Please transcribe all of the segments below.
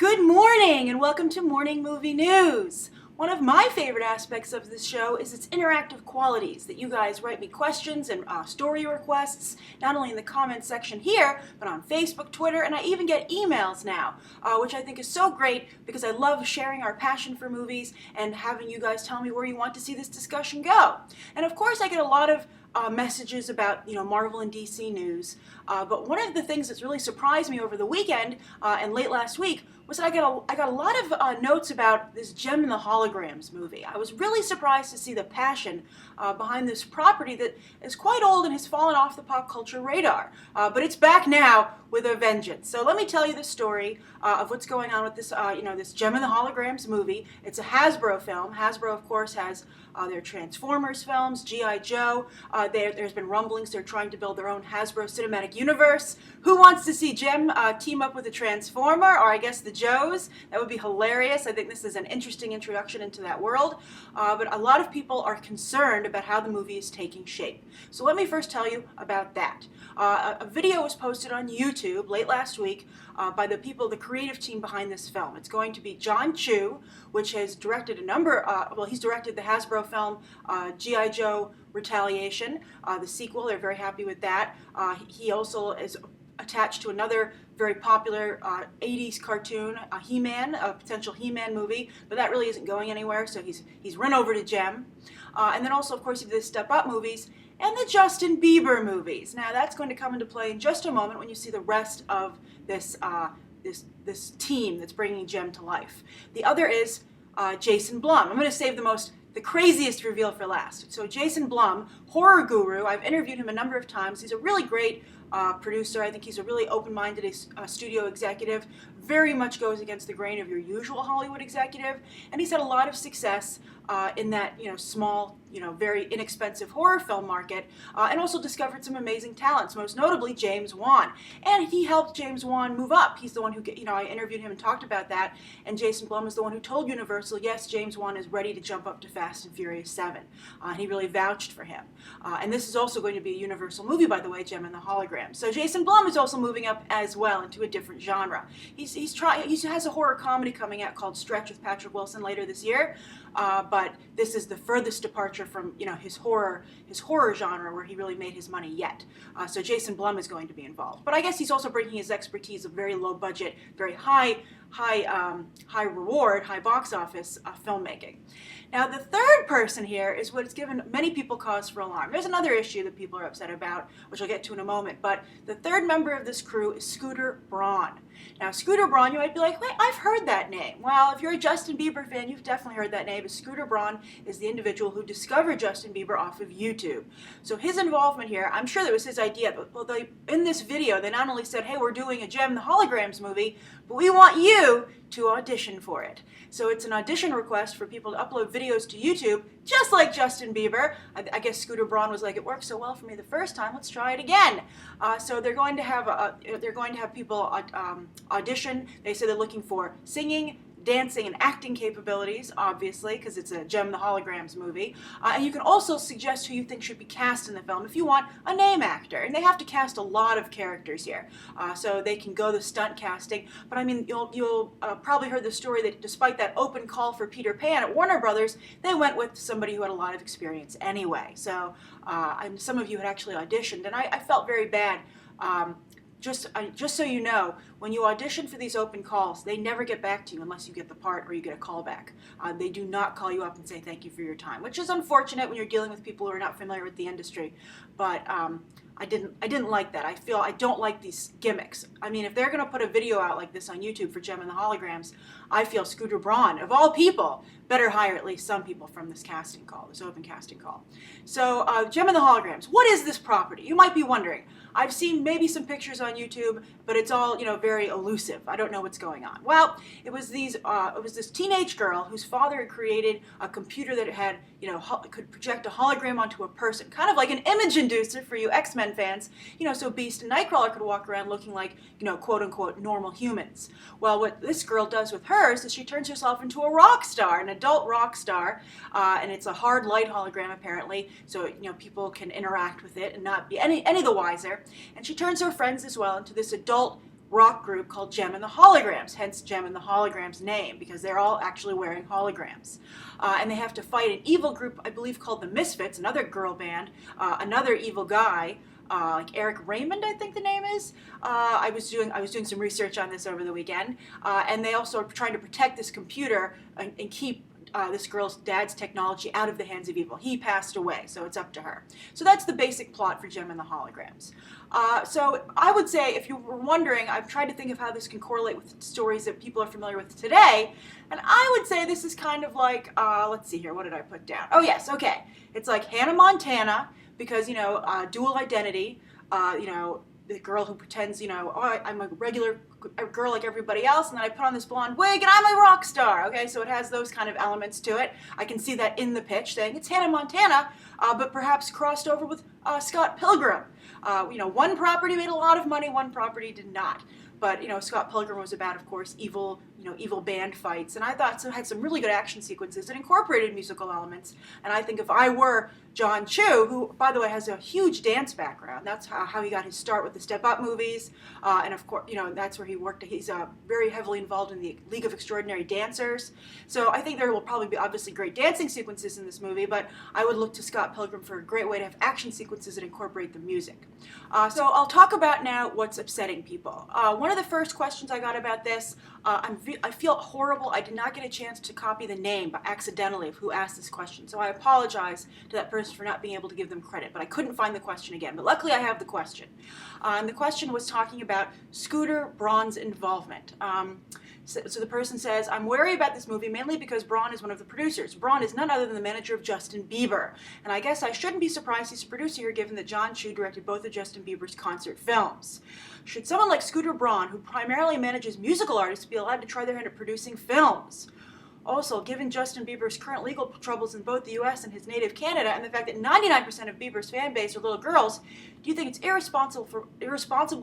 Good morning and welcome to Morning Movie News. One of my favorite aspects of this show is its interactive qualities, that you guys write me questions and story requests, not only in the comments section here, but on Facebook, Twitter, and I even get emails now, which I think is so great because I love sharing our passion for movies and having you guys tell me where you want to see this discussion go. And of course I get a lot of messages about Marvel and DC news, but one of the things that's really surprised me over the weekend and late last week was that I got a lot of notes about this Jem and The Holograms movie. I was really surprised to see the passion behind this property that is quite old and has fallen off the pop culture radar, but it's back now with a vengeance. So let me tell you the story of what's going on with this this Jem and The Holograms movie. It's a Hasbro film. Hasbro, of course, has their Transformers films, G.I. Joe. There's been rumblings they're trying to build their own Hasbro cinematic universe. Who wants to see Jem team up with a Transformer, or I guess the Joes? That would be hilarious. I think this is an interesting introduction into that world. But a lot of people are concerned about how the movie is taking shape. So let me first tell you about that. A video was posted on YouTube late last week by the creative team behind this film. It's going to be Jon Chu, which has directed a number, he's directed the Hasbro film G.I. Joe Retaliation, the sequel. They're very happy with that. He also is attached to another very popular 80s cartoon, He-Man, a potential He-Man movie, but that really isn't going anywhere, so he's run over to Jem. And then also, of course, he did the Step Up movies and the Justin Bieber movies. Now, that's going to come into play in just a moment when you see the rest of this this team that's bringing Jem to life. The other is Jason Blum. I'm going to save the craziest reveal for last. So Jason Blum, horror guru, I've interviewed him a number of times. He's a really great producer. I think he's a really open-minded studio executive, very much goes against the grain of your usual Hollywood executive, and he's had a lot of success in that small, very inexpensive horror film market, and also discovered some amazing talents, most notably James Wan. And he helped James Wan move up. He's the one who, I interviewed him and talked about that, and Jason Blum is the one who told Universal, yes, James Wan is ready to jump up to Fast and Furious 7. And he really vouched for him. And this is also going to be a Universal movie, by the way, Jem and The Holograms. So Jason Blum is also moving up as well into a different genre. He has a horror comedy coming out called Stretch with Patrick Wilson later this year, but this is the furthest departure from his horror genre where he really made his money yet. So Jason Blum is going to be involved, but I guess he's also bringing his expertise of very low budget, very high reward, high box office filmmaking. Now, the third person here is what has given many people cause for alarm. There's another issue that people are upset about, which I'll get to in a moment, but the third member of this crew is Scooter Braun. Now, Scooter Braun, you might be like, wait, I've heard that name. Well, if you're a Justin Bieber fan, you've definitely heard that name. Scooter Braun is the individual who discovered Justin Bieber off of YouTube. So his involvement here, I'm sure that was his idea, but in this video, they not only said, hey, we're doing a Jem the Holograms movie, but we want you to audition for it. So it's an audition request for people to upload videos to YouTube, just like Justin Bieber. I guess Scooter Braun was like, it worked so well for me the first time, let's try it again. So they're going to have people audition. They say they're looking for singing, dancing, and acting capabilities, obviously, because it's a Jem the Holograms movie. And you can also suggest who you think should be cast in the film if you want a name actor. And they have to cast a lot of characters here, so they can go the stunt casting. But I mean, you'll probably heard the story that despite that open call for Peter Pan at Warner Brothers, they went with somebody who had a lot of experience anyway. So some of you had actually auditioned, and I felt very bad. Just so you know, when you audition for these open calls, they never get back to you unless you get the part or you get a call back. They do not call you up and say thank you for your time, which is unfortunate when you're dealing with people who are not familiar with the industry. But I didn't like that. I don't like these gimmicks. I mean, if they're going to put a video out like this on YouTube for Jem and The Holograms, I feel Scooter Braun, of all people, better hire at least some people from this casting call, this open casting call. So Jem and The Holograms, what is this property? You might be wondering. I've seen maybe some pictures on YouTube, but it's all very elusive. I don't know what's going on. Well, it was this teenage girl whose father had created a computer that had could project a hologram onto a person, kind of like an image inducer for you X-Men fans. So Beast and Nightcrawler could walk around looking like quote unquote normal humans. Well, what this girl does with hers is she turns herself into a rock star, an adult rock star, and it's a hard light hologram apparently, so people can interact with it and not be any the wiser. And she turns her friends as well into this adult rock group called Jem and The Holograms, hence Jem and The Holograms name, because they're all actually wearing holograms. And they have to fight an evil group, I believe, called the Misfits, another girl band, another evil guy, like Eric Raymond, I think the name is. I was doing some research on this over the weekend, and they also are trying to protect this computer and keep this girl's dad's technology out of the hands of evil. He passed away, so it's up to her. So that's the basic plot for Jem and The Holograms. So I would say, if you were wondering, I've tried to think of how this can correlate with stories that people are familiar with today, and I would say this is kind of like, let's see here, what did I put down? Oh yes, okay. It's like Hannah Montana, because, dual identity, the girl who pretends, oh, I'm a regular girl like everybody else, and then I put on this blonde wig, and I'm a rock star, okay? So it has those kind of elements to it. I can see that in the pitch, saying it's Hannah Montana, but perhaps crossed over with Scott Pilgrim. One property made a lot of money, one property did not. But, Scott Pilgrim was about, of course, evil band fights. And I thought it had some really good action sequences that incorporated musical elements. And I think if I were Jon Chu, who, by the way, has a huge dance background, that's how he got his start with the Step Up movies. And, of course, that's where he worked. He's very heavily involved in the League of Extraordinary Dancers. So I think there will probably be, obviously, great dancing sequences in this movie. But I would look to Scott Pilgrim for a great way to have action sequences that incorporate the music. So I'll talk about now what's upsetting people. One of the first questions I got about this, I feel horrible. I did not get a chance to copy the name accidentally of who asked this question. So I apologize to that person for not being able to give them credit. But I couldn't find the question again. But luckily I have the question. And the question was talking about Scooter Braun's involvement. So the person says, I'm wary about this movie mainly because Braun is one of the producers. Braun is none other than the manager of Justin Bieber. And I guess I shouldn't be surprised he's a producer here, given that Jon Chu directed both of Justin Bieber's concert films. Should someone like Scooter Braun, who primarily manages musical artists, be allowed to try their hand at producing films? Also, given Justin Bieber's current legal troubles in both the U.S. and his native Canada, and the fact that 99% of Bieber's fan base are little girls, do you think it's irresponsible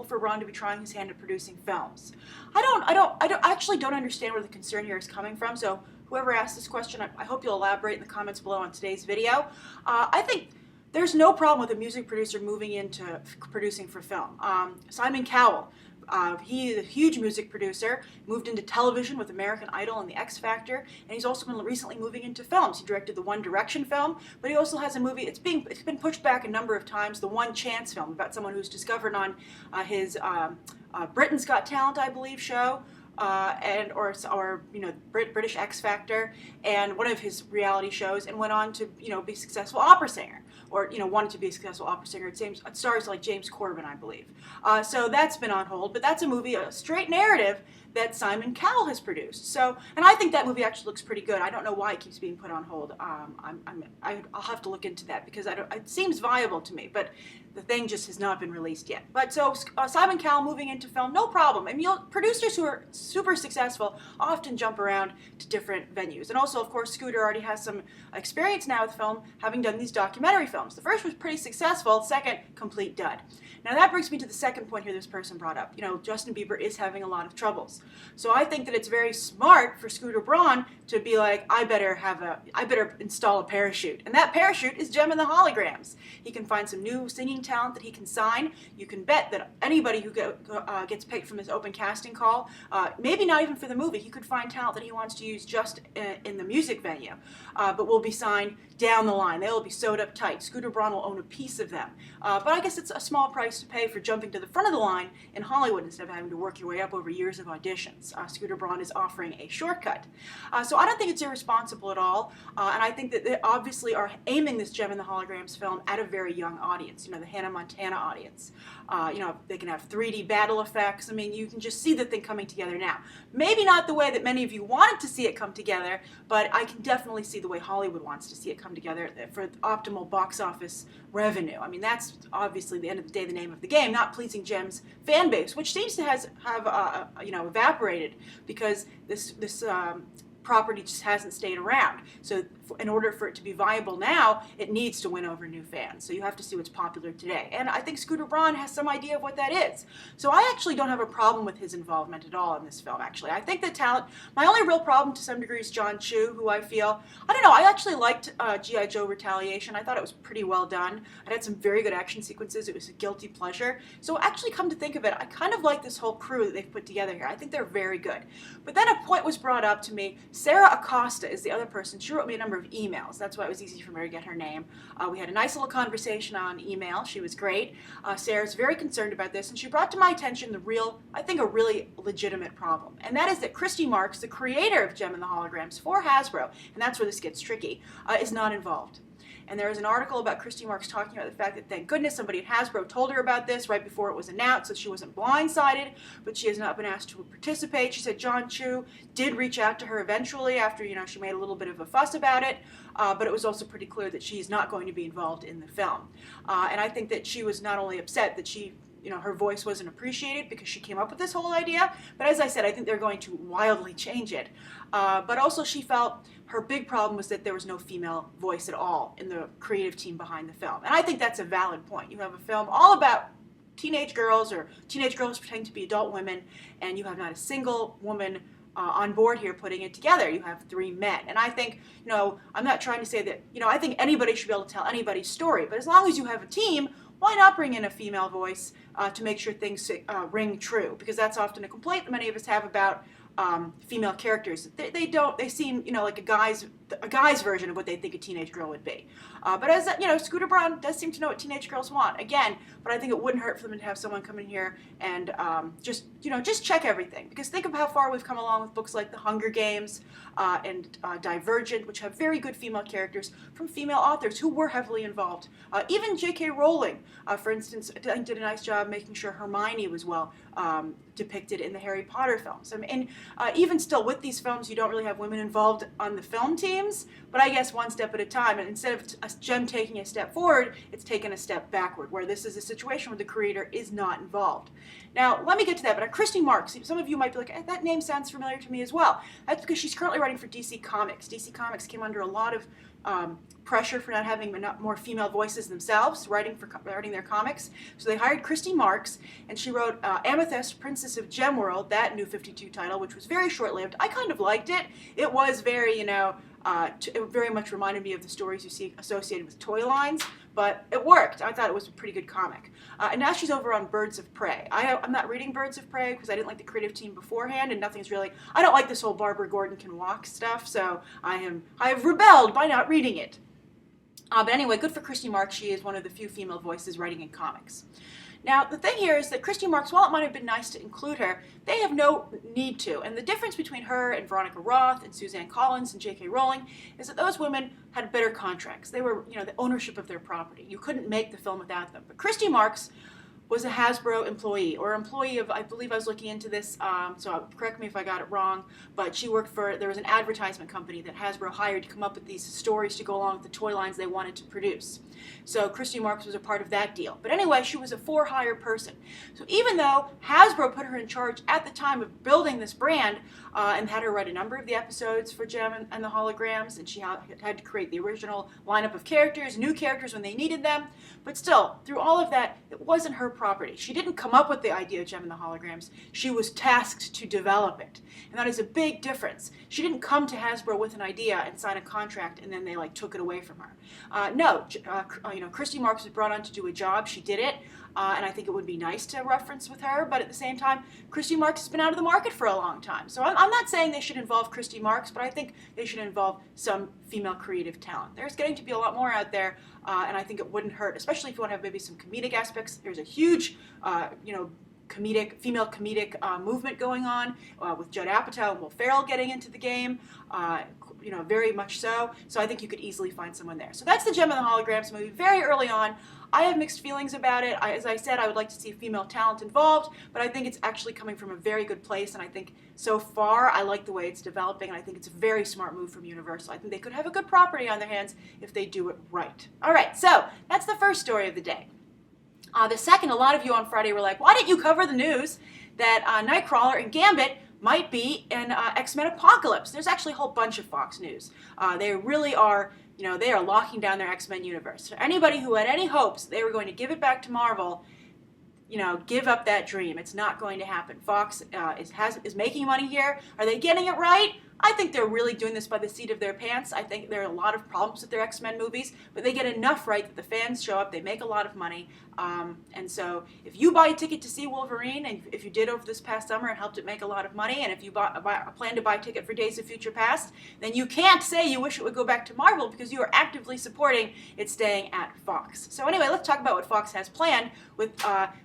for Braun to be trying his hand at producing films? I actually don't understand where the concern here is coming from. So whoever asked this question, I hope you'll elaborate in the comments below on today's video. I think there's no problem with a music producer moving into producing for film. Simon Cowell. He is a huge music producer, moved into television with American Idol and The X Factor, and he's also been recently moving into films. He directed the One Direction film, but he also has a movie, it's been pushed back a number of times, the One Chance film, about someone who's discovered on his Britain's Got Talent, I believe, show, or British X Factor, and one of his reality shows, and went on to be a successful opera singer, or wanted to be a successful opera singer. It stars like James Corbin, I believe. So that's been on hold, but that's a movie, a straight narrative that Simon Cowell has produced. So, and I think that movie actually looks pretty good. I don't know why it keeps being put on hold. I'll have to look into that because it seems viable to me, but the thing just has not been released yet. But so Simon Cowell moving into film, no problem. I mean, producers who are super successful often jump around to different venues. And also, of course, Scooter already has some experience now with film, having done these documentary films. The first was pretty successful, second, complete dud. Now that brings me to the second point here this person brought up. Justin Bieber is having a lot of troubles. So I think that it's very smart for Scooter Braun to be like, I better install a parachute. And that parachute is Jem and The Holograms. He can find some new singing talent that he can sign. You can bet that anybody who gets picked from this open casting call, maybe not even for the movie, he could find talent that he wants to use just in the music venue, but will be signed down the line. They will be sewed up tight. Scooter Braun will own a piece of them. But I guess it's a small price to pay for jumping to the front of the line in Hollywood instead of having to work your way up over years of auditions. Scooter Braun is offering a shortcut. So I don't think it's irresponsible at all. And I think that they obviously are aiming this Jem and The Holograms film at a very young audience, the Hannah Montana audience. They can have 3D battle effects. I mean, you can just see the thing coming together now. Maybe not the way that many of you wanted to see it come together, but I can definitely see the way Hollywood wants to see it come together for optimal box office revenue. I mean, that's obviously, at the end of the day, the name of the game, not pleasing Jem's fan base, which seems to have evaporated because this property just hasn't stayed around. So in order for it to be viable now, it needs to win over new fans. So you have to see what's popular today. And I think Scooter Braun has some idea of what that is. So I actually don't have a problem with his involvement at all in this film, actually. I think the talent, my only real problem to some degree is Jon Chu, who I feel, I don't know, I actually liked G.I. Joe Retaliation. I thought it was pretty well done. It had some very good action sequences. It was a guilty pleasure. So actually, come to think of it, I kind of like this whole crew that they've put together here. I think they're very good. But then a point was brought up to me. Sarah Acosta is the other person. She wrote me a number of emails. That's why it was easy for me to get her name. We had a nice little conversation on email. She was great. Sarah's very concerned about this, and she brought to my attention the real, I think a really legitimate problem. And that is that Christy Marx, the creator of Jem and The Holograms for Hasbro, and that's where this gets tricky, is not involved. And there was an article about Christy Marx talking about the fact that, thank goodness, somebody at Hasbro told her about this right before it was announced, so she wasn't blindsided, but she has not been asked to participate. She said Jon Chu did reach out to her eventually after, she made a little bit of a fuss about it, but it was also pretty clear that she's not going to be involved in the film. And I think that she was not only upset that her voice wasn't appreciated because she came up with this whole idea, but as I said, I think they're going to wildly change it. But also she felt her big problem was that there was no female voice at all in the creative team behind the film. And I think that's a valid point. You have a film all about teenage girls or teenage girls pretending to be adult women, and you have not a single woman on board here putting it together. You have 3 men. And I think, I'm not trying to say that, I think anybody should be able to tell anybody's story, but as long as you have a team, why not bring in a female voice to make sure things ring true? Because that's often a complaint that many of us have about female characters. They seem, like a guy's version of what they think a teenage girl would be. But as Scooter Braun does seem to know what teenage girls want. Again, but I think it wouldn't hurt for them to have someone come in here and just check everything. Because think of how far we've come along with books like The Hunger Games and Divergent, which have very good female characters from female authors who were heavily involved. Even J.K. Rowling, for instance, did a nice job making sure Hermione was well depicted in the Harry Potter films. And even still, with these films, you don't really have women involved on the film teams, but I guess one step at a time. And instead of Jem taking a step forward, it's taken a step backward, where this is a situation where the creator is not involved. Now, let me get to that, but Christy Marx, some of you might be like, that name sounds familiar to me as well. That's because she's currently writing for DC Comics. DC Comics came under a lot of pressure for not having more female voices themselves writing their comics. So they hired Christy Marx, and she wrote Amethyst, Princess of Gemworld, that New 52 title, which was very short-lived. I kind of liked it. It was very, it very much reminded me of the stories you see associated with toy lines, but it worked. I thought it was a pretty good comic. And now she's over on Birds of Prey. I'm not reading Birds of Prey because I didn't like the creative team beforehand, and I don't like this whole Barbara Gordon can walk stuff, so I have rebelled by not reading it. But anyway, good for Christy Marx. She is one of the few female voices writing in comics. Now, the thing here is that Christy Marx, while it might have been nice to include her, they have no need to. And the difference between her and Veronica Roth and Suzanne Collins and J.K. Rowling is that those women had better contracts. They were, the ownership of their property. You couldn't make the film without them. But Christy Marx was a Hasbro employee, or employee of, I believe I was looking into this, so correct me if I got it wrong, but she worked there was an advertisement company that Hasbro hired to come up with these stories to go along with the toy lines they wanted to produce. So Christy Marx was a part of that deal. But anyway, she was a for-hire person. So even though Hasbro put her in charge at the time of building this brand, and had her write a number of the episodes for Jem and The Holograms, and she had to create the original lineup of characters, new characters when they needed them, but still, through all of that, it wasn't her property. She didn't come up with the idea of Jem and The Holograms. She was tasked to develop it. And that is a big difference. She didn't come to Hasbro with an idea and sign a contract and then they took it away from her. No, Christy Marx was brought on to do a job. She did it. And I think it would be nice to reference with her, but at the same time, Christy Marx has been out of the market for a long time. So I'm not saying they should involve Christy Marx, but I think they should involve some female creative talent. There's getting to be a lot more out there, and I think it wouldn't hurt, especially if you want to have maybe some comedic aspects. There's a huge, female comedic movement going on with Judd Apatow and Will Ferrell getting into the game. Very much so. So I think you could easily find someone there. So that's the Jem and The Holograms movie. Very early on, I have mixed feelings about it. As I said, I would like to see female talent involved, but I think it's actually coming from a very good place, and I think so far I like the way it's developing, and I think it's a very smart move from Universal. I think they could have a good property on their hands if they do it right. All right, so that's the first story of the day. The second, a lot of you on Friday were like, why didn't you cover the news that Nightcrawler and Gambit might be in X-Men Apocalypse. There's actually a whole bunch of Fox news. They really are, they are locking down their X-Men universe. For anybody who had any hopes they were going to give it back to Marvel, give up that dream. It's not going to happen. Fox is making money here. Are they getting it right? I think they're really doing this by the seat of their pants. I think there are a lot of problems with their X-Men movies, but they get enough right that the fans show up, they make a lot of money. And so if you buy a ticket to see Wolverine, and if you did over this past summer and helped it make a lot of money, and if you plan to buy a ticket for Days of Future Past, then you can't say you wish it would go back to Marvel because you are actively supporting it staying at Fox. So anyway, let's talk about what Fox has planned with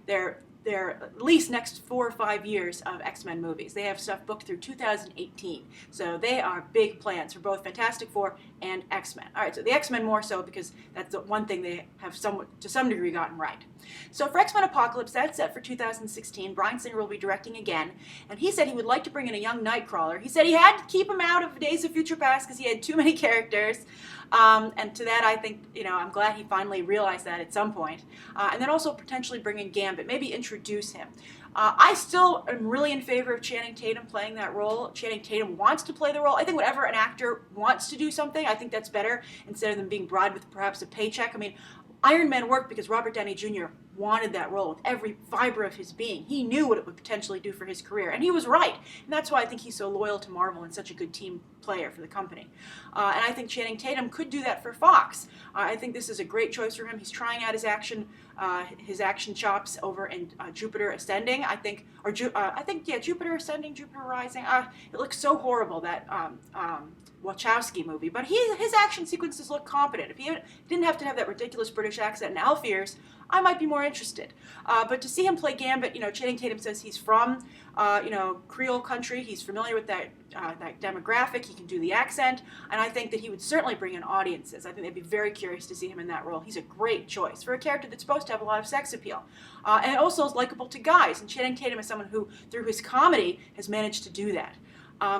their at least next 4 or 5 years of X-Men movies. They have stuff booked through 2018. So they are big plans for both Fantastic Four and X-Men. All right, so the X-Men more so because that's the one thing they have to some degree gotten right. So for X-Men Apocalypse, that's set for 2016. Bryan Singer will be directing again. And he said he would like to bring in a young Nightcrawler. He said he had to keep him out of Days of Future Past because he had too many characters. And to that, I think, I'm glad he finally realized that at some point. And then also potentially bring in Gambit, maybe introduce him. I still am really in favor of Channing Tatum playing that role. Channing Tatum wants to play the role. I think whenever an actor wants to do something, I think that's better instead of them being bribed with perhaps a paycheck. I mean, Iron Man worked because Robert Downey Jr. wanted that role with every fiber of his being. He knew what it would potentially do for his career, and he was right. And that's why I think he's so loyal to Marvel and such a good team player for the company. And I think Channing Tatum could do that for Fox. I think this is a great choice for him. He's trying out his action chops over in Jupiter Ascending. Jupiter Ascending, Jupiter Rising. It looks so horrible, that Wachowski movie, but his action sequences look competent. If he didn't have to have that ridiculous British accent and elf ears, I might be more interested. But to see him play Gambit, Channing Tatum says he's from, Creole country. He's familiar with that demographic. He can do the accent, and I think that he would certainly bring in audiences. I think they'd be very curious to see him in that role. He's a great choice for a character that's supposed to have a lot of sex appeal, and also is likable to guys. And Channing Tatum is someone who, through his comedy, has managed to do that.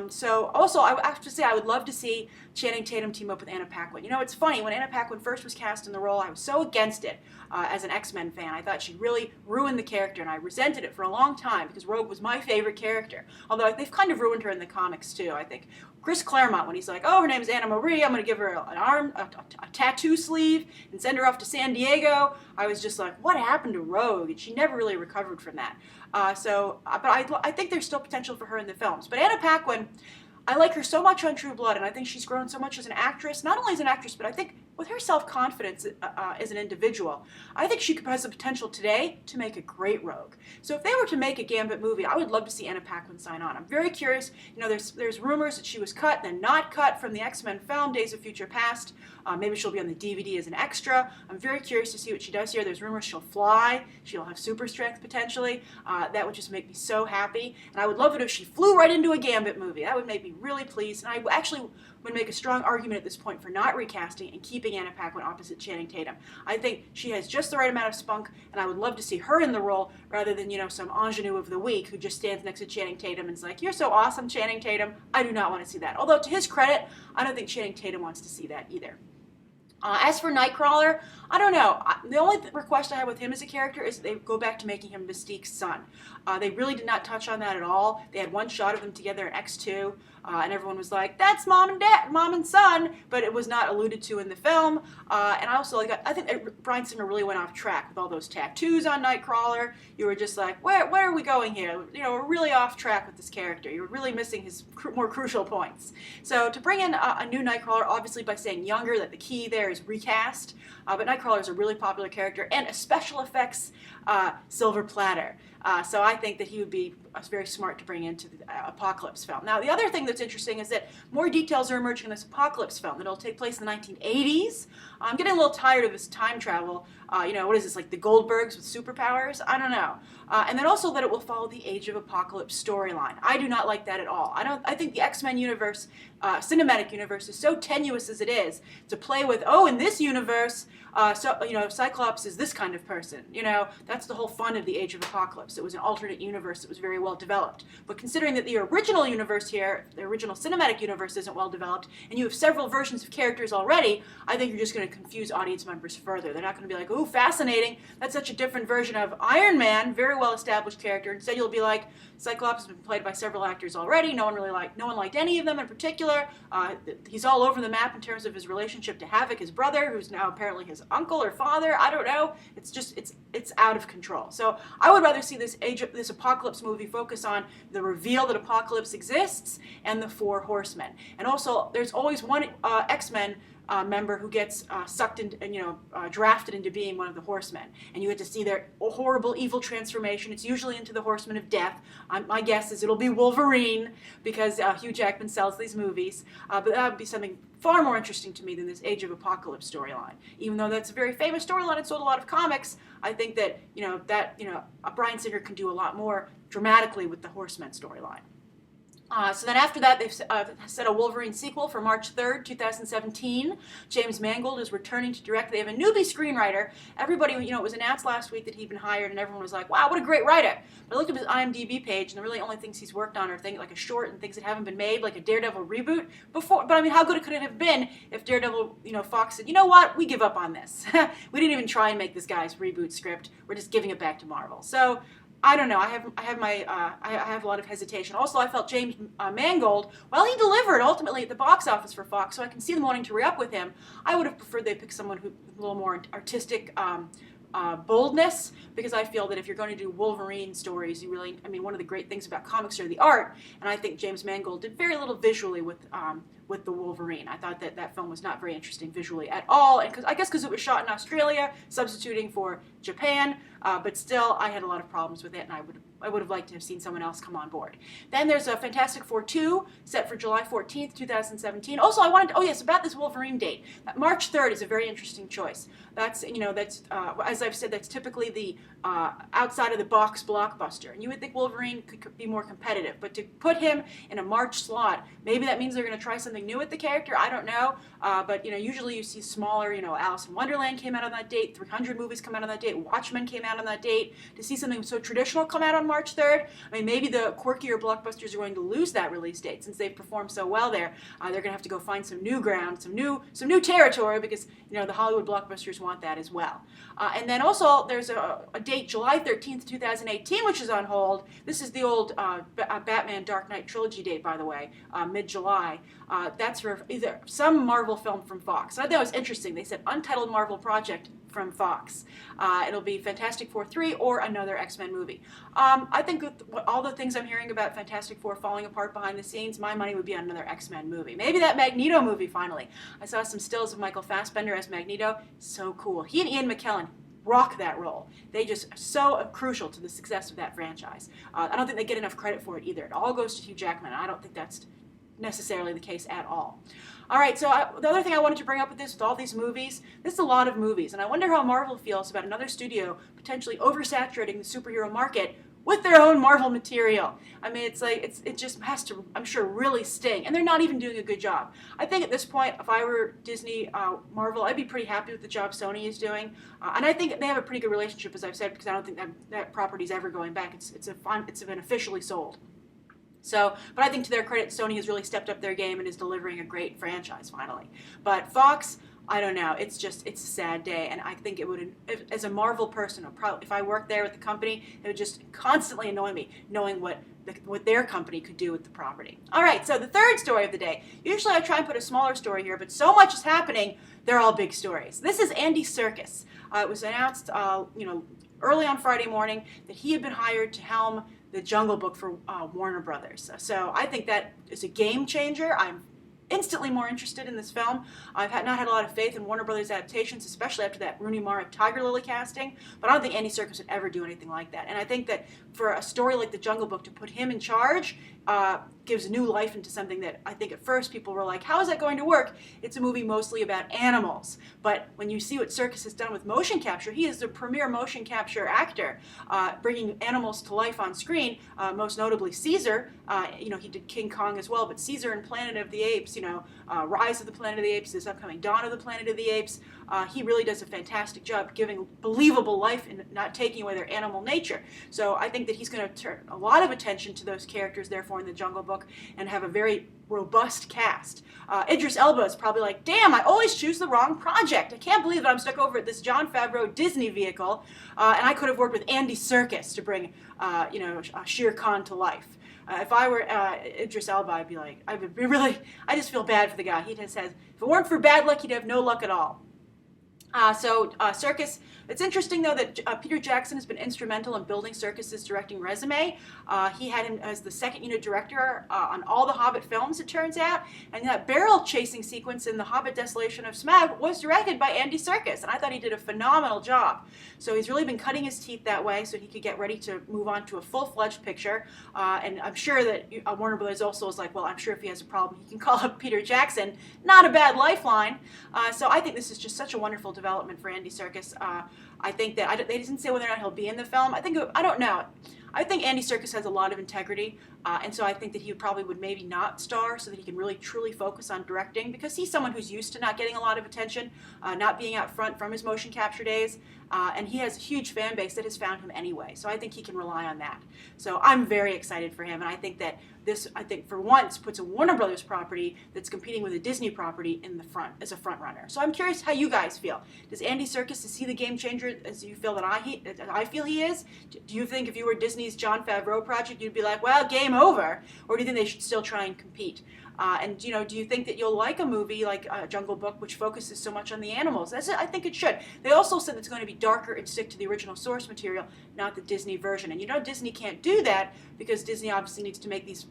So also, I have to say, I would love to see Channing Tatum team up with Anna Paquin. It's funny, when Anna Paquin first was cast in the role, I was so against it as an X-Men fan. I thought she really ruined the character, and I resented it for a long time because Rogue was my favorite character. Although they've kind of ruined her in the comics too, I think. Chris Claremont, when he's like, oh, her name's Anna Marie, I'm going to give her a tattoo sleeve and send her off to San Diego, I was just like, what happened to Rogue? And she never really recovered from that. But I think there's still potential for her in the films. But Anna Paquin, I like her so much on True Blood, and I think she's grown so much as an actress, not only as an actress, but I think with her self-confidence as an individual, I think she has the potential today to make a great Rogue. So if they were to make a Gambit movie, I would love to see Anna Paquin sign on. I'm very curious. There's rumors that she was cut, then not cut from the X-Men film, Days of Future Past. Maybe she'll be on the DVD as an extra. I'm very curious to see what she does here. There's rumors she'll fly. She'll have super strength potentially. That would just make me so happy. And I would love it if she flew right into a Gambit movie. That would make me really pleased. And I actually would make a strong argument at this point for not recasting and keeping Anna Paquin opposite Channing Tatum. I think she has just the right amount of spunk, and I would love to see her in the role rather than, some ingenue of the week who just stands next to Channing Tatum and is like, you're so awesome, Channing Tatum. I do not want to see that. Although, to his credit, I don't think Channing Tatum wants to see that either. As for Nightcrawler, I don't know. The only request I have with him as a character is that they go back to making him Mystique's son. They really did not touch on that at all. They had one shot of them together in X2, and everyone was like, that's mom and son, but it was not alluded to in the film. And I also I think Bryan Singer really went off track with all those tattoos on Nightcrawler. You were just like, where are we going here? We're really off track with this character. You're really missing his more crucial points. So to bring in a new Nightcrawler, obviously by saying younger, that the key there is recast. But Nightcrawler is a really popular character and a special effects silver platter. So I think that he would be very smart to bring into the Apocalypse film. Now, the other thing that's interesting is that more details are emerging in this Apocalypse film. That it'll take place in the 1980s. I'm getting a little tired of this time travel. What is this, like the Goldbergs with superpowers? I don't know. And then also that it will follow the Age of Apocalypse storyline. I do not like that at all. I think the X-Men universe, cinematic universe, is so tenuous as it is to play with, in this universe, Cyclops is this kind of person. That's the whole fun of the Age of Apocalypse. It was an alternate universe that was very well developed. But considering that the original universe here, the original cinematic universe isn't well developed, and you have several versions of characters already, I think you're just going to confuse audience members further. They're not going to be like, ooh, fascinating, that's such a different version of Iron Man, very well established character. Instead you'll be like, Cyclops has been played by several actors already, no one liked any of them in particular. He's all over the map in terms of his relationship to Havoc, his brother, who's now apparently his uncle or father, I don't know. It's out of control. So I would rather see this Apocalypse movie focus on the reveal that Apocalypse exists and the Four Horsemen. And also, there's always one X-Men member who gets sucked in, and drafted into being one of the Horsemen, and you get to see their horrible evil transformation. It's usually into the Horsemen of Death. My guess is it'll be Wolverine, because Hugh Jackman sells these movies. But that would be something far more interesting to me than this Age of Apocalypse storyline. Even though that's a very famous storyline, it sold a lot of comics, I think that Bryan Singer can do a lot more dramatically with the Horsemen storyline. So then after that, they've set a Wolverine sequel for March 3rd, 2017. James Mangold is returning to direct. They have a newbie screenwriter. Everybody, it was announced last week that he'd been hired, and everyone was like, wow, what a great writer. But I looked at his IMDb page, and the really only things he's worked on are things like a short and things that haven't been made, like a Daredevil reboot before. But I mean, how good could it have been if Daredevil, Fox said, you know what, we give up on this. We didn't even try and make this guy's reboot script. We're just giving it back to Marvel. So I don't know. I have a lot of hesitation. Also, I felt James Mangold, while he delivered ultimately at the box office for Fox, so I can see them wanting to re-up with him. I would have preferred they pick someone who a little more artistic boldness, because I feel that if you're going to do Wolverine stories, one of the great things about comics are the art, and I think James Mangold did very little visually with the Wolverine. I thought that film was not very interesting visually at all, and because it was shot in Australia, substituting for Japan, but still I had a lot of problems with it, and I would have liked to have seen someone else come on board. Then there's a Fantastic Four 2 set for July 14th, 2017. Also, about this Wolverine date. March 3rd is a very interesting choice. That's as I've said, that's typically the outside of the box blockbuster, and you would think Wolverine could be more competitive, but to put him in a March slot, maybe that means they're going to try something new with the character. I don't know, but usually you see smaller. Alice in Wonderland came out on that date. 300 movies come out on that date. Watchmen came out on that date. To see something so traditional come out on March 3rd, maybe the quirkier blockbusters are going to lose that release date since they've performed so well there. They're going to have to go find some new ground, some new territory, because the Hollywood blockbusters want that as well. And then also there's a date, July 13th, 2018, which is on hold. This is the old Batman Dark Knight trilogy date, by the way, mid-July. That's for either some Marvel film from Fox. I thought that was interesting. They said Untitled Marvel Project from Fox. It'll be Fantastic Four 3 or another X-Men movie. I think with all the things I'm hearing about Fantastic Four falling apart behind the scenes, my money would be on another X-Men movie. Maybe that Magneto movie finally. I saw some stills of Michael Fassbender as Magneto. So cool. He and Ian McKellen rock that role. They just are so crucial to the success of that franchise. I don't think they get enough credit for it either. It all goes to Hugh Jackman. I don't think that's necessarily the case at all. All right, so the other thing I wanted to bring up with all these movies, this is a lot of movies, and I wonder how Marvel feels about another studio potentially oversaturating the superhero market with their own Marvel material. It just has to, I'm sure, really sting, and they're not even doing a good job. I think at this point, if I were Disney, Marvel, I'd be pretty happy with the job Sony is doing, and I think they have a pretty good relationship, as I've said, because I don't think that property's ever going back. It's been officially sold. So, but I think to their credit, Sony has really stepped up their game and is delivering a great franchise finally. But Fox, I don't know. It's a sad day, and I think it would, as a Marvel person, if I worked there with the company, it would just constantly annoy me knowing what their company could do with the property. All right, so the third story of the day. Usually I try and put a smaller story here, but so much is happening, they're all big stories. This is Andy Serkis. It was announced, early on Friday morning that he had been hired to helm the Jungle Book for Warner Brothers. So I think that is a game changer. I'm instantly more interested in this film. I've not had a lot of faith in Warner Brothers adaptations, especially after that Rooney Mara Tiger Lily casting, but I don't think Andy Serkis would ever do anything like that. And I think that for a story like The Jungle Book, to put him in charge, gives new life into something that I think at first people were like, how is that going to work? It's a movie mostly about animals. But when you see what Serkis has done with motion capture, he is the premier motion capture actor, bringing animals to life on screen, most notably Caesar. He did King Kong as well, but Caesar and Planet of the Apes, Rise of the Planet of the Apes, this upcoming Dawn of the Planet of the Apes, he really does a fantastic job giving believable life and not taking away their animal nature. So I think that he's going to turn a lot of attention to those characters, therefore, in the Jungle Book, and have a very robust cast. Idris Elba is probably like, damn, I always choose the wrong project. I can't believe that I'm stuck over at this Jon Favreau Disney vehicle, and I could have worked with Andy Serkis to bring, Shere Khan to life. If I were Idris Elba, I just feel bad for the guy. He just says, if it weren't for bad luck, he'd have no luck at all. Serkis, it's interesting though that Peter Jackson has been instrumental in building Serkis' directing resume. He had him as the second unit director on all the Hobbit films, it turns out, and that barrel chasing sequence in The Hobbit Desolation of Smaug was directed by Andy Serkis, and I thought he did a phenomenal job. So he's really been cutting his teeth that way so he could get ready to move on to a full-fledged picture, and I'm sure that Warner Brothers also is like, well, I'm sure if he has a problem, he can call up Peter Jackson. Not a bad lifeline. So I think this is just such a wonderful development for Andy Serkis. I think that they didn't say whether or not he'll be in the film. I don't know. I think Andy Serkis has a lot of integrity, and so I think that he probably would maybe not star so that he can really truly focus on directing, because he's someone who's used to not getting a lot of attention, not being out front from his motion capture days, and he has a huge fan base that has found him anyway. So I think he can rely on that. So I'm very excited for him, and I think that this, for once, puts a Warner Brothers property that's competing with a Disney property in the front as a front runner. So I'm curious how you guys feel. Does Andy Serkis, is he the game changer as you feel that I feel he is? Do you think if you were Disney's Jon Favreau project, you'd be like, well, game over? Or do you think they should still try and compete? And do you think that you'll like a movie like Jungle Book, which focuses so much on the animals? I think it should. They also said it's going to be darker and stick to the original source material, not the Disney version. And Disney can't do that because Disney obviously needs to make these,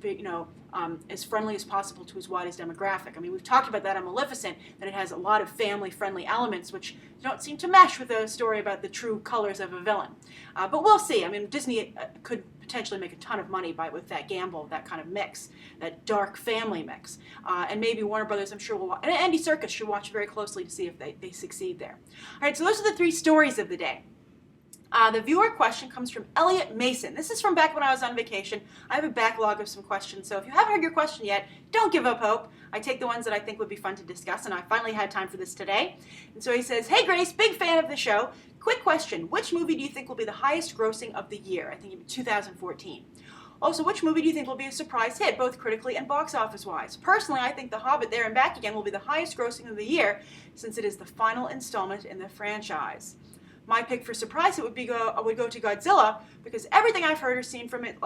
as friendly as possible to as wide as demographic. I mean, we've talked about that on Maleficent, that it has a lot of family-friendly elements, which don't seem to mesh with a story about the true colors of a villain. But we'll see. I mean, Disney could potentially make a ton of money with that gamble, that kind of mix, that dark family mix. And maybe Warner Brothers, I'm sure, will watch, and Andy Serkis should watch very closely to see if they succeed there. All right, so those are the 3 stories of the day. The viewer question comes from Elliot Mason. This is from back when I was on vacation. I have a backlog of some questions, so if you haven't heard your question yet, don't give up hope. I take the ones that I think would be fun to discuss, and I finally had time for this today. And so he says, hey Grace, big fan of the show. Quick question, which movie do you think will be the highest grossing of the year? I think it'll be 2014. Also, which movie do you think will be a surprise hit, both critically and box office-wise? Personally, I think The Hobbit There and Back Again will be the highest grossing of the year, since it is the final installment in the franchise. My pick for surprise hit would go to Godzilla, because everything I've heard or seen from it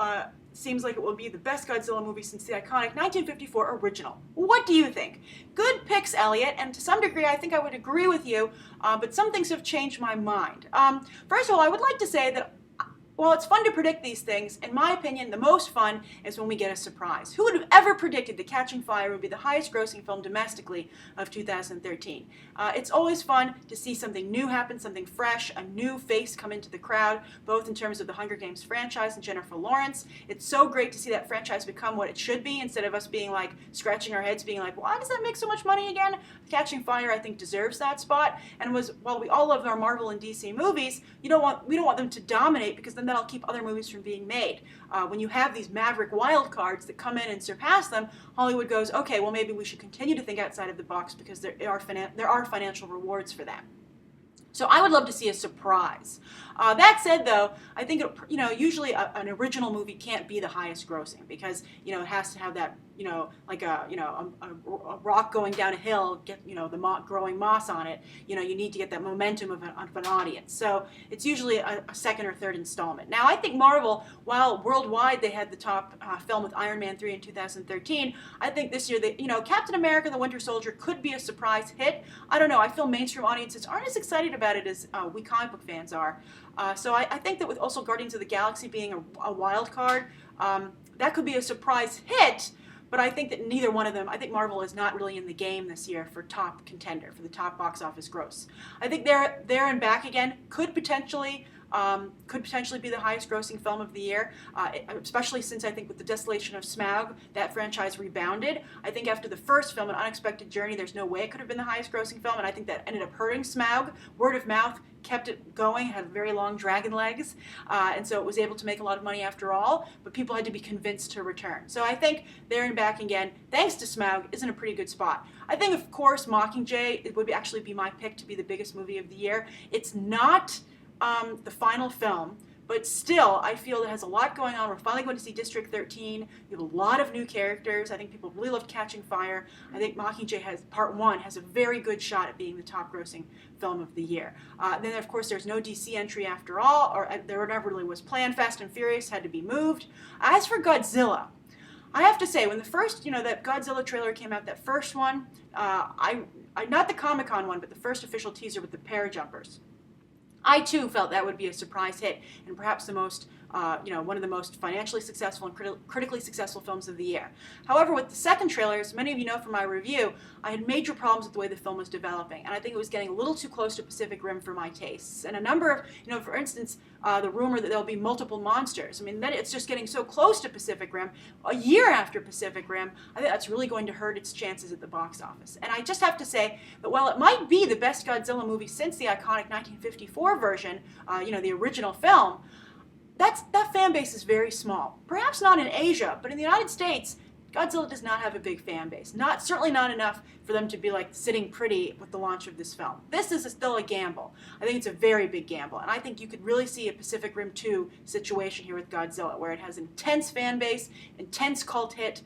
seems like it will be the best Godzilla movie since the iconic 1954 original. What do you think? Good picks, Elliot, and to some degree I think I would agree with you, but some things have changed my mind. First of all, I would like to say that while it's fun to predict these things, in my opinion, the most fun is when we get a surprise. Who would have ever predicted that Catching Fire would be the highest grossing film domestically of 2013? It's always fun to see something new happen, something fresh, a new face come into the crowd, both in terms of the Hunger Games franchise and Jennifer Lawrence. It's so great to see that franchise become what it should be, instead of us being like, scratching our heads, being like, why does that make so much money again? Catching Fire, I think, deserves that spot, and while we all love our Marvel and DC movies, we don't want them to dominate, because then that'll keep other movies from being made. When you have these maverick wild cards that come in and surpass them, Hollywood goes, okay, well maybe we should continue to think outside of the box, because there are financial rewards for that. So I would love to see a surprise. That said, though, I think usually an original movie can't be the highest grossing, because it has to have that like a rock going down a hill, get the growing moss on it. You need to get that momentum of an audience. So it's usually a second or third installment. Now I think Marvel, while worldwide they had the top film with Iron Man 3 in 2013, I think this year Captain America: The Winter Soldier could be a surprise hit. I don't know. I feel mainstream audiences aren't as excited about it as we comic book fans are. So I think that with also Guardians of the Galaxy being a wild card, that could be a surprise hit. But I think that neither one of them, I think Marvel is not really in the game this year for top contender, for the top box office gross. I think There and Back Again could potentially could potentially be the highest grossing film of the year, especially since I think with the desolation of Smaug, that franchise rebounded. I think after the first film, An Unexpected Journey, there's no way it could have been the highest grossing film, and I think that ended up hurting Smaug. Word of mouth kept it going, had very long dragon legs, and so it was able to make a lot of money after all, but people had to be convinced to return. So I think There and Back Again, thanks to Smaug, is in a pretty good spot. I think, of course, Mockingjay, it would actually be my pick to be the biggest movie of the year. It's not the final film, but still, I feel it has a lot going on. We're finally going to see District 13. We have a lot of new characters. I think people really love Catching Fire. I think Mockingjay Part 1 has a very good shot at being the top-grossing film of the year. Then, of course, there's no DC entry after all, or there never really was planned. Fast and Furious had to be moved. As for Godzilla, I have to say, when the first, that Godzilla trailer came out, that first one, not the Comic-Con one, but the first official teaser with the parajumpers, I too felt that would be a surprise hit and perhaps the most, one of the most financially successful and critically successful films of the year. However, with the second trailer, as many of you know from my review, I had major problems with the way the film was developing, and I think it was getting a little too close to Pacific Rim for my tastes. And a number of, for instance, the rumor that there'll be multiple monsters. I mean, then it's just getting so close to Pacific Rim. A year after Pacific Rim, I think that's really going to hurt its chances at the box office. And I just have to say that while it might be the best Godzilla movie since the iconic 1954 version, the original film, that fan base is very small. Perhaps not in Asia, but in the United States, Godzilla does not have a big fan base. Certainly not enough for them to be like sitting pretty with the launch of this film. This is still a gamble. I think it's a very big gamble, and I think you could really see a Pacific Rim 2 situation here with Godzilla, where it has intense fan base, intense cult hit,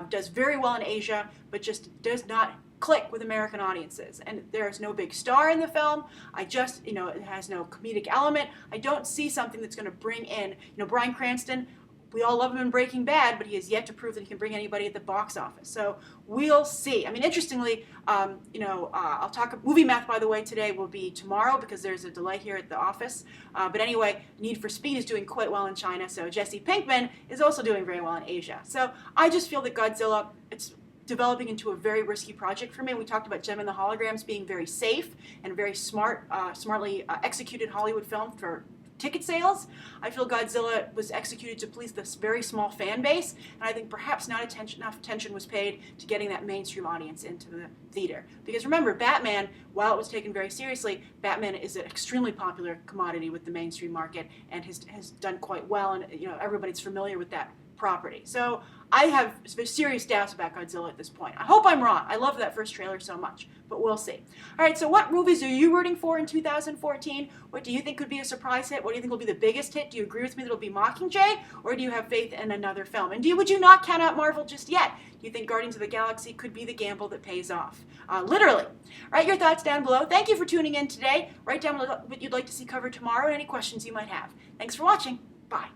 does very well in Asia, but just does not click with American audiences. And there's no big star in the film. It has no comedic element. I don't see something that's going to bring in, Bryan Cranston. We all love him in Breaking Bad, but he has yet to prove that he can bring anybody at the box office. So we'll see. I mean, interestingly, I'll talk movie math, by the way, today will be tomorrow because there's a delay here at the office. But anyway, Need for Speed is doing quite well in China. So Jesse Pinkman is also doing very well in Asia. So I just feel that Godzilla, it's developing into a very risky project for me. We talked about Jem and The Holograms being very safe and very smartly executed Hollywood film for ticket sales. I feel Godzilla was executed to please this very small fan base, and I think perhaps not enough attention was paid to getting that mainstream audience into the theater. Because remember, Batman, while it was taken very seriously, Batman is an extremely popular commodity with the mainstream market and has done quite well, and everybody's familiar with that property. So I have serious doubts about Godzilla at this point. I hope I'm wrong. I love that first trailer so much, but we'll see. All right, so what movies are you rooting for in 2014? What do you think could be a surprise hit? What do you think will be the biggest hit? Do you agree with me that it'll be Mockingjay, or do you have faith in another film? And would you not count out Marvel just yet? Do you think Guardians of the Galaxy could be the gamble that pays off? Literally. Write your thoughts down below. Thank you for tuning in today. Write down what you'd like to see covered tomorrow and any questions you might have. Thanks for watching. Bye.